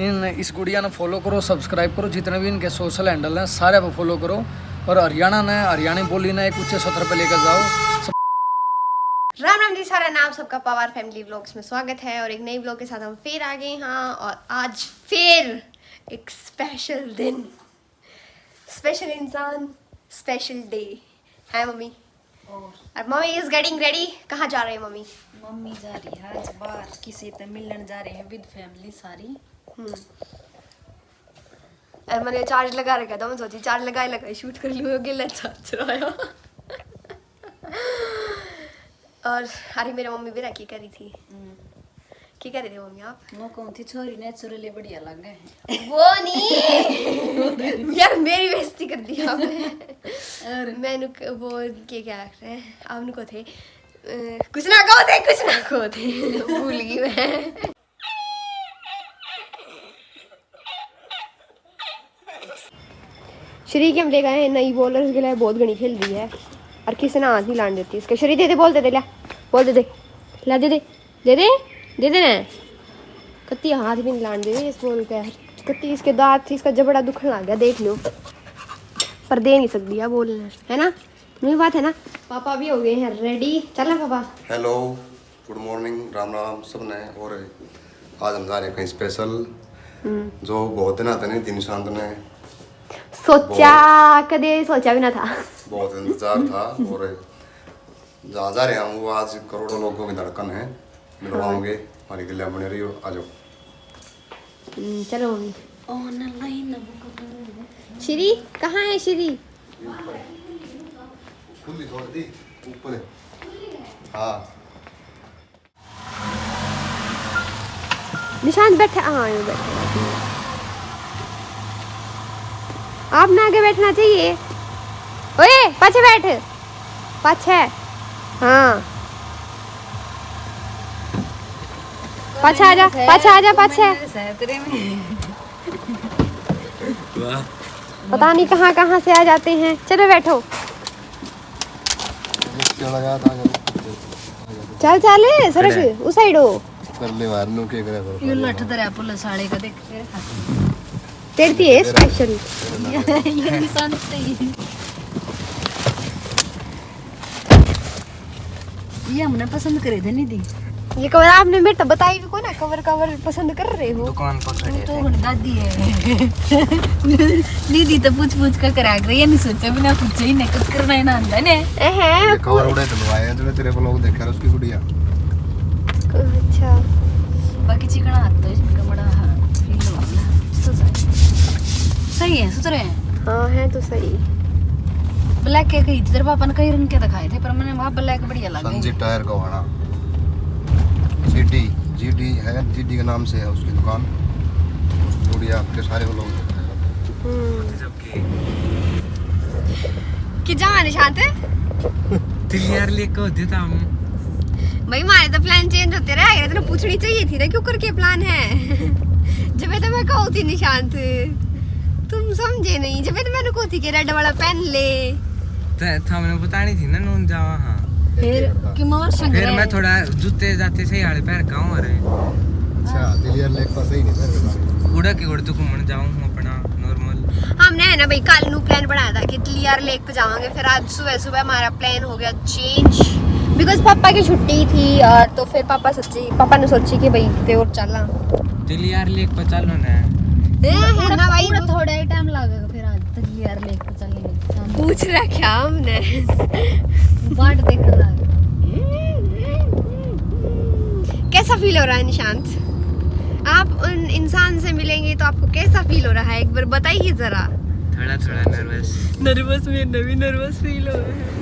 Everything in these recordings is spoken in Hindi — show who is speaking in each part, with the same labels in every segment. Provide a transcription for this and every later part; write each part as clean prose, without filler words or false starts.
Speaker 1: इस गुड़िया ने फॉलो करो, सब्सक्राइब करो, जितने भी इनके सोशल हैंडल हैं सारे पे फॉलो करो। और हरियाणा ने हरियाणी बोली ने एक ऊंचे सत्र पे लेकर जाओ।
Speaker 2: राम राम जी, सारा नाम सबका पवार फैमिली व्लॉग्स में स्वागत है। और एक नई व्लॉग के साथ हम फिर आ गए हैं। और आज फिर एक स्पेशल दिन, स्पेशल इंसान, स्पेशल डे है मम्मी। और मम्मी इज गेटिंग रेडी। कहाँ जा रहे हैं मम्मी?
Speaker 3: मम्मी जा रही है आज बाहर, किसी से मिलने जा रहे हैं विद फैमिली सारी।
Speaker 2: और मैंने चार्ज लगा रखा था, मैं सोची चार्ज लगाए शूट कर लूँ, गिला चार्ज चलाया। और अरे मेरी मम्मी भी रखी करी थी। क्या कर रही थी मम्मी आप?
Speaker 3: वो कौन थी छोरी नेचुरली बढ़िया लग गए हैं।
Speaker 2: वो नहीं यार, मेरी बेइज्जती कर दी आपने। और मैंने वो क्या रख रहे हैं आप उनको थे, कुछ ना कहो थे भूल गई मैं। श्री के हम ले गए हैं नई बॉलर के लिए, बहुत घनी खेल रही है और किसी ने हाथ नहीं लाने देती इसके। श्री दे दे, बोल दे दे, ला बोल दे दे, ला दे दे दे दे दे दे ना। कत्ती हाथ भी नहीं लाने दे रही इस बॉल के, कत्ती इसके दांत थी, इसका जबड़ा दुखने लग गया देख लो, पर दे नहीं सकती है बोलने, है ना? नहीं बात है ना? पापा भी हो गए हैं रेडी, चलना पापा।
Speaker 4: Hello, good morning, Ram Ram सब ने। और आज हम जा रहे हैं कहीं स्पेशल, जो बहुत दिन आते नहीं दिन शांत ने
Speaker 2: सोचा, कदे सोचा भी ना था,
Speaker 4: बहुत इंतजार था। और जहाँ जा रहे हैं हम वो आज करोड़ों लोगों की धड़कन है, मिलवाओगे हमारी गलिया बने रही हो, आ जाओ।
Speaker 2: चलो मम्मी।
Speaker 3: ऑनलाइन
Speaker 2: श्री कहाँ है? श्री
Speaker 4: खुली छोड़ दी ऊपर है। हाँ
Speaker 2: निशांत बैठे, हाँ ये बैठे। आप ना आगे बैठना चाहिए। ओए पाछे बैठ, पाछे, हाँ पाछे आजा, पाछे आजा, पाछे। पता नहीं कहाँ कहाँ से आ जाते हैं। चलो बैठो, चल चल सरक उस साइड हो।
Speaker 4: कर ले वारनू के करे करो।
Speaker 3: ये लठ दरे पुलिस वाले का देख
Speaker 2: तेरती है स्पेशल।
Speaker 3: ये निशान सही। ये हमने पसंद करे थे निधि।
Speaker 2: ये कवर आपने बेटा बताई भी को ना, कवर कवर पसंद कर रहे हो?
Speaker 1: दुकान पर खड़े थे।
Speaker 3: तो दादी है निधि तो पूछ कर करा कर, ये नहीं सोचा बिना पूछे ही नहीं कुछ करना ही ना आंदा ने।
Speaker 4: ये कवर उड़े दिलवाए हैं जो तेरे को लोग देखा रहे उसकी गुड़िया।
Speaker 2: अच्छा
Speaker 3: बाकी चिकना आता है इनका बड़ा फील हो रहा है। सही है, सुधरे हैं।
Speaker 2: हाँ है तो सही।
Speaker 3: ब्लैक के कही तेरे पापा ने कई रंग के दिखाए थे, पर मैंने वहाँ ब्लैक बढ़िया लगा।
Speaker 4: संजीव टायर का वाना जीडी है, जीडी के नाम से है उसकी दुकान। गुड़िया आपके सारे लोग देख रहे हैं।
Speaker 2: कि जमा निशांत है
Speaker 1: तिलियार लेके होते था हम।
Speaker 2: भाई हमारे तो प्लान चेंज होते रहे, तेरे पूछनी चाहिए थी ना क्यों करके प्लान है। जब तो मैं कहूँ थी निशांत, तुम समझे नहीं। जब तो मैंने कहती कि रेड वाला पहन ले,
Speaker 1: तो हमने बतानी थी ना नून जावा। हाँ
Speaker 3: फिर कि मोर संग
Speaker 1: फिर मैं थोड़ा जूते जाते सही हाले पैर काऊं। अरे
Speaker 4: अच्छा दिलियर लेक पर सही नहीं सर
Speaker 1: उड़ा के उड़ तो घूमने जाऊं अपना नॉर्मल।
Speaker 2: हमने है ना भाई कल नू प्लान बनाया था कि तिलियार लेक पे जावांगे। फिर आज सुबह सुबह हमारा प्लान हो गया चेंज, बिकॉज पापा की छुट्टी थी। और तो फिर पापा ने सोची कि भाई ते और चलना
Speaker 1: तिलियार लेक पर चलो ना।
Speaker 2: है ना भाई,
Speaker 3: थोड़ा ही टाइम लगेगा। फिर आज तक यार लेक पे चलेंगे।
Speaker 2: पूछ रखा हमने।
Speaker 3: बाट देख लगा।
Speaker 2: कैसा फील हो रहा है निशांत? आप उन इंसान से मिलेंगे तो आपको कैसा फील हो रहा है, एक बार बताइए जरा।
Speaker 1: थोड़ा थोड़ा नर्वस में भी नर्वस फील हो रहा है।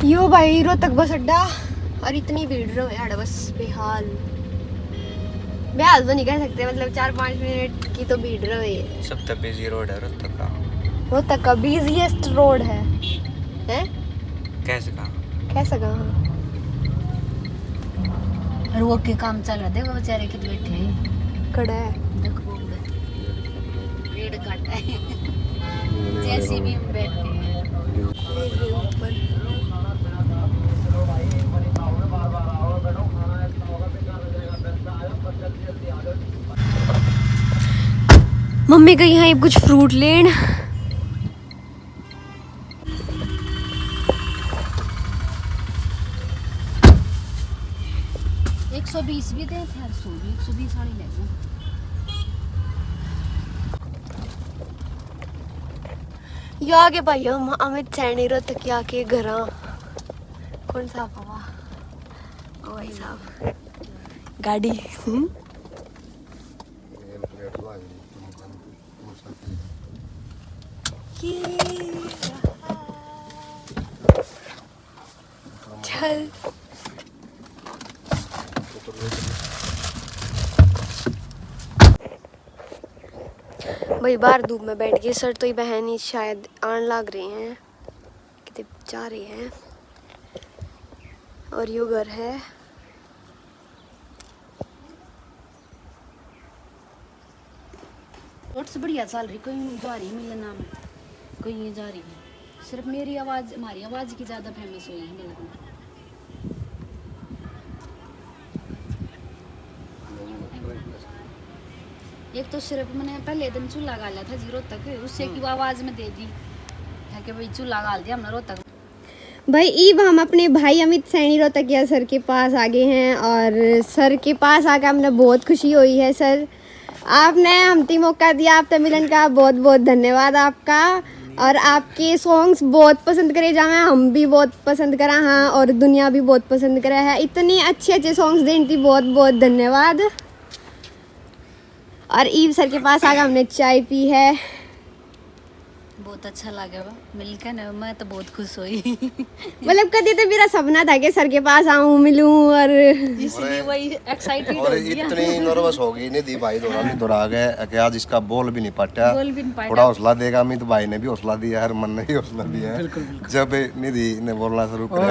Speaker 2: यो भाई रोहतक बस अड्डा, और इतनी भीड़ रहो यार, बस बेहाल तो नहीं कह सकते, मतलब 4-5 मिनट की तो भीड़ रहे।
Speaker 1: सब तक बिजी रोड है रोहतक का।
Speaker 2: रोहतक का बिजीएस्ट रोड है।
Speaker 1: कैसे कहा?
Speaker 3: और वो के काम चल रहा, देखो बेचारे कितने बैठे हैं।
Speaker 2: खड़ा है,
Speaker 3: देखो पेड़ काटा है। जैसे भी हम बैठे हैं
Speaker 2: ऊपर मम्मी गई हैं ये कुछ फ्रूट लेन।
Speaker 3: 120 भी दे थे, 120 वाली ले लो।
Speaker 2: या के भाई हम अमित सैनी रोहतक के घर कौन सा पावा ओ भाई साहब गाड़ी चल भाई बाहर धूप में बैठ गए सर तो ही बहन ही शायद आन लग रहे हैं कितने जा रहे हैं और यो घर है।
Speaker 3: रोड्स बढ़िया चल रही, कोई जा रही मिलना में, कोई ये जा रही है। सिर्फ मेरी आवाज़, हमारी आवाज़ की ज़्यादा फेमस हुई है मिलना। एक तो सिर्फ मैंने पहले दिन चूल्हा गाला था जीरो तक, उससे की आवाज़ में दे दी है कि भाई चूल्हा गाल दिया हमने रोहतक।
Speaker 2: भाई ईब हम अपने भाई अमित सैनी रोहतकिया सर के पास आ गए हैं और सर के पास आकर हमने बहुत खुशी हुई है। सर आपने हमती मौका दिया, आपसे मिलन का बहुत बहुत धन्यवाद आपका। और आपके सॉन्ग्स बहुत पसंद करे जाए, हम भी बहुत पसंद करा हाँ और दुनिया भी बहुत पसंद करा है। इतने अच्छे अच्छे सॉन्ग्स देने की बहुत बहुत धन्यवाद। और ईब सर के पास आकर हमने चाय पी है,
Speaker 3: बहुत अच्छा लगा मिलकर ना, मैं तो बहुत खुश हुई।
Speaker 2: मतलब कभी तो मेरा सपना था कि सर के पास आऊँ मिलूँ और
Speaker 3: इसलिए वही एक्साइटेड
Speaker 4: और
Speaker 3: हो गया।
Speaker 4: इतनी नर्वस हो गई निधि भाई दौड़ा गए कि आज इसका बोल भी नहीं पाटा।
Speaker 3: बोल भी नहीं पाटा।
Speaker 4: थोड़ा हौसला देगा अमित भाई ने भी हौसला दिया है, मन ने भी हौसला दिया है। जब निधि ने बोलना शुरू किया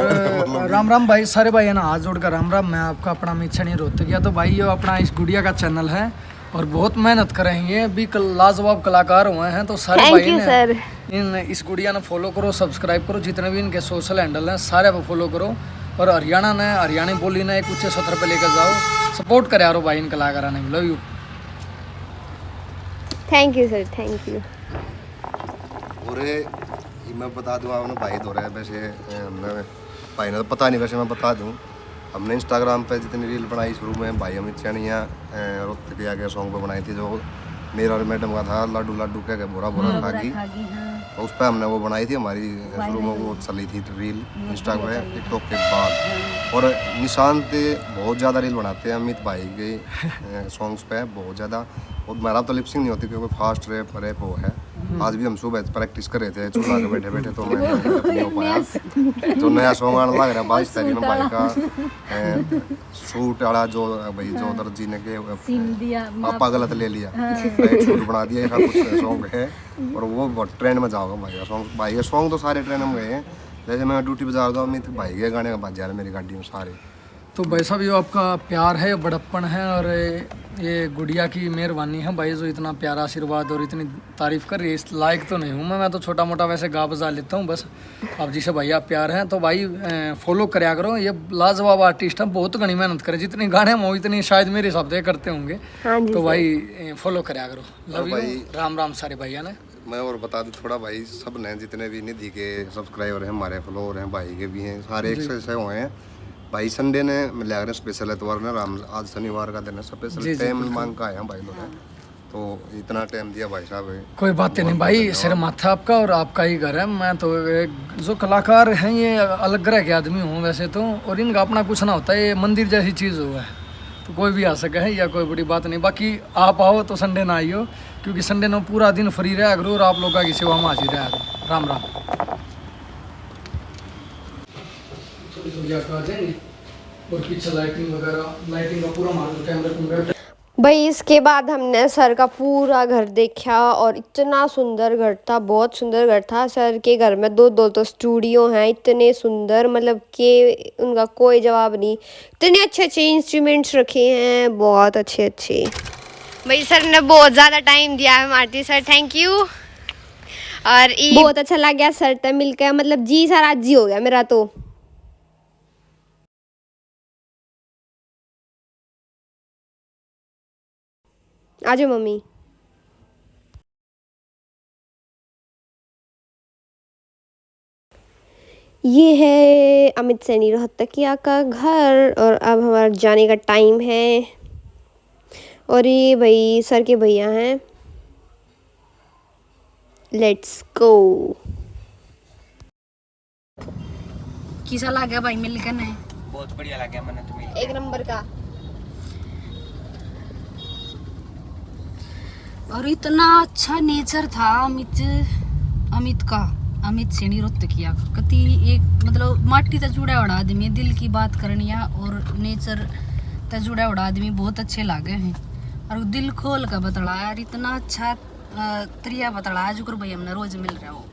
Speaker 1: और राम राम भाई, सारे भाई है ना हाथ जोड़कर राम राम। मैं आपका अपना अमित सैनी रोहतकिया। तो भाई ये अपना इस गुड़िया का चैनल है और बहुत मेहनत कर रहे हैं, ये भी लाजवाब कलाकार हुए हैं। तो सारे
Speaker 2: थैंक
Speaker 1: भाई
Speaker 2: यू
Speaker 1: ने
Speaker 2: सर।
Speaker 1: इन इस गुड़िया ने फॉलो करो, सब्सक्राइब करो, जितने भी इनके सोशल हैंडल हैं सारे पे फॉलो करो। और हरियाणा ने हरियाणी बोली ने एक ऊंचे सत्र पे लेकर जाओ, सपोर्ट करे यारो भाई इन कलाकारों ने। Love you.
Speaker 2: Thank you sir, thank you.
Speaker 4: और मैं बता दूँ आपने भाई दो रहे वैसे हमने भाई ने तो पता नहीं, वैसे मैं बता दूँ हमने इंस्टाग्राम पे जितनी रील बनाई शुरू में भाई अमित सैनिया रोहतकिया के सॉन्ग पे बनाई थी, जो मेरा और मैडम का था लाडू लाडू कह के बोरा बोरा खागी, तो उस पर हमने वो बनाई थी। हमारी शुरू में वो चली थी रील इंस्टा पे टिकटॉक के बाद। और निशांत बहुत ज़्यादा रील बनाते हैं अमित भाई के सॉन्ग्स पे बहुत ज़्यादा। और मेरा तो लिपसिंग नहीं होती क्योंकि फास्ट रैप वो है। आज भी हम सुबह प्रैक्टिस कर रहे थे चूल्हा के बैठे बैठे, तो मैं नहीं हो पाया। जो नया सॉन्ग आने लग रहा है 22 तारीख में भाई का शूट वाला, जो भाई जो दर्जी ने के पापा गलत ले लिया, शूट बना दिया, ऐसा कुछ सॉन्ग है। और वो बहुत ट्रेंड में जाओगा भाई का सॉन्ग। भाई के सॉन्ग तो सारे ट्रेंड में गए हैं। जैसे मैं ड्यूटी पर जा रहा हूँ अमित भाई के गाने का बज जा रहे मेरी गाड़ी में सारे।
Speaker 1: तो भाई साहब ये आपका प्यार है, बड़प्पन है और ये गुड़िया की मेहरबानी है भाई, जो इतना प्यारा आशीर्वाद और इतनी तारीफ कर रही है। इस लायक तो नहीं हूँ मैं तो छोटा मोटा वैसे गा बजा लेता हूँ बस। अब जिसे भैया प्यार है तो भाई फॉलो कराया करो, ये लाजवाब आर्टिस्ट है, बहुत घनी मेहनत करे, जितनी गाने हम हो इतनी शायद मेरे हिसाब से करते होंगे।
Speaker 2: हाँ जी
Speaker 1: तो
Speaker 2: सर।
Speaker 1: भाई फॉलो कराया करो। लव यू,
Speaker 4: भाई
Speaker 1: राम राम सारे भैया ने।
Speaker 4: मैं और बता दूं थोड़ा भाई, सब ने जितने भी निधि के सब्सक्राइबर हैं, हमारे फॉलोअर हैं, भाई के भी हैं, सारे एक से हुए हैं भाई। संडे ने मिल रहे स्पेशल एतवार ने, राम आज शनिवार का दिन है, स्पेशल टाइम मांग का है भाई लोग, तो इतना टाइम दिया भाई साहब।
Speaker 1: कोई बात नहीं भाई, सिर माथा आपका और आपका ही घर है। मैं तो जो कलाकार हैं ये अलग ग्रह के आदमी हूँ वैसे तो, और इनका अपना कुछ ना होता है, ये मंदिर जैसी चीज़ हुआ है, तो कोई भी आ सके है या कोई बड़ी बात नहीं। बाकी आप आओ तो संडे ना आइयो, क्योंकि संडे ने पूरा दिन फ्री रहा करो और आप लोगों की सेवा में हाजिर रहा करो। राम राम। और पीछे लाइटिंग वगैरह, लाइटिंग का पूरा माहौल, कैमरा
Speaker 2: भाई इसके बाद हमने सर का पूरा घर देखा और इतना सुंदर घर था, बहुत सुंदर घर था। सर के घर में दो दो तो स्टूडियो हैं, इतने सुंदर, मतलब कि उनका कोई जवाब नहीं। इतने अच्छे अच्छे इंस्ट्रूमेंट्स रखे हैं, बहुत अच्छे अच्छे। भाई सर ने बहुत ज़्यादा टाइम दिया है मारती सर, थैंक यू। और बहुत अच्छा लग गया सर से मिलकर, मतलब जी सर आज जी हो गया मेरा तो। आ जाओ मम्मी। ये है अमित सैनी रोहतकिया का घर और अब हमारा जाने का टाइम है। और ये भाई सर के भैया हैं। Let's go.
Speaker 3: किसा लगा भाई मिलकर ने?
Speaker 5: बहुत बढ़िया लगा मैंने तुम्हें।
Speaker 2: एक नंबर का।
Speaker 3: और इतना अच्छा नेचर था अमित सैनी रोहतकिया का। कति एक मतलब माटी तक जुड़ा हुआ आदमी, दिल की बात करनिया और नेचर तक जुड़ा हुआ आदमी बहुत अच्छे लागे हैं। और दिल खोल का बतला यार, इतना अच्छा तरिया बतला जुकर भाई हमने रोज मिल रहा हो।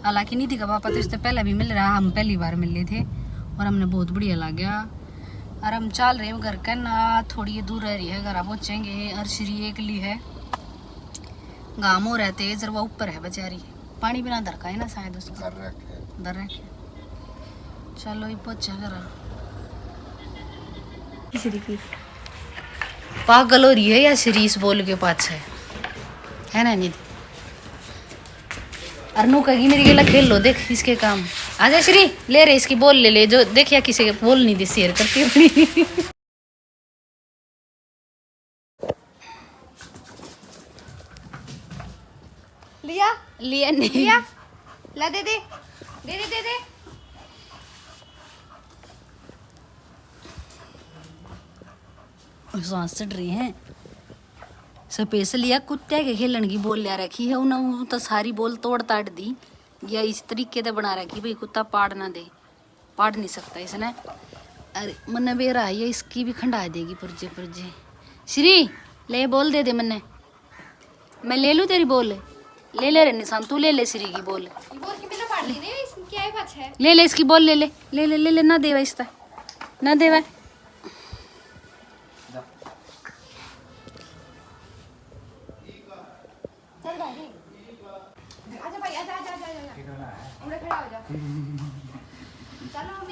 Speaker 3: हालांकि निधि का पापा तो इससे पहले भी मिल रहा, हम पहली बार मिले थे और हमने बहुत बढ़िया लगा। और हम चल रहे हैं घर का ना, थोड़ी दूर रह रही है, घर पहुँचेंगे। और श्री एक ली है, गाँव हो रहते हैं, जरवा ऊपर है बेचारी, पानी बिना दरका है ना शायद उसको दर रखे। चलो ये पहुँचा करा।
Speaker 2: श्री की
Speaker 3: पागल हो रही है या श्रीस बोल के पाछे है ना निधि? अरनू कहेगी मेरी गेला खेल लो, देख इसके काम। आजा श्री, ले रहे इसकी बोल ले जो देखिया किसी के बोल नहीं दी, शेयर करती अपनी। लिया नहीं
Speaker 2: ला दे दे।
Speaker 3: सांस चढ़ रही है। स्पेशल या कुत्ते के खेलन की बोल लिया रखी है उन्होंने, तो सारी बोल तोड़ ताड़ दी या इस तरीके से बना रखी भाई कुत्ता पाड़ ना दे, पाड़ नहीं सकता इसने। अरे मन्ने बेरा है ये, इसकी भी खंडा देगी पुरजे। श्री ले बोल दे मन्ने, मैं ले लूँ तेरी बोल? ले रे निशान, तू ले ले श्री की बोल। ले ले इसकी बोल, ले ना देवा इसका, ना देवा।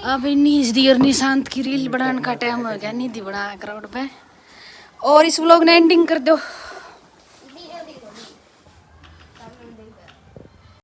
Speaker 3: अब निधि और निशांत की रील बनाने का टाइम हो गया। निधि बना क्राउड पे और इस व्लॉग ने एंडिंग कर दो।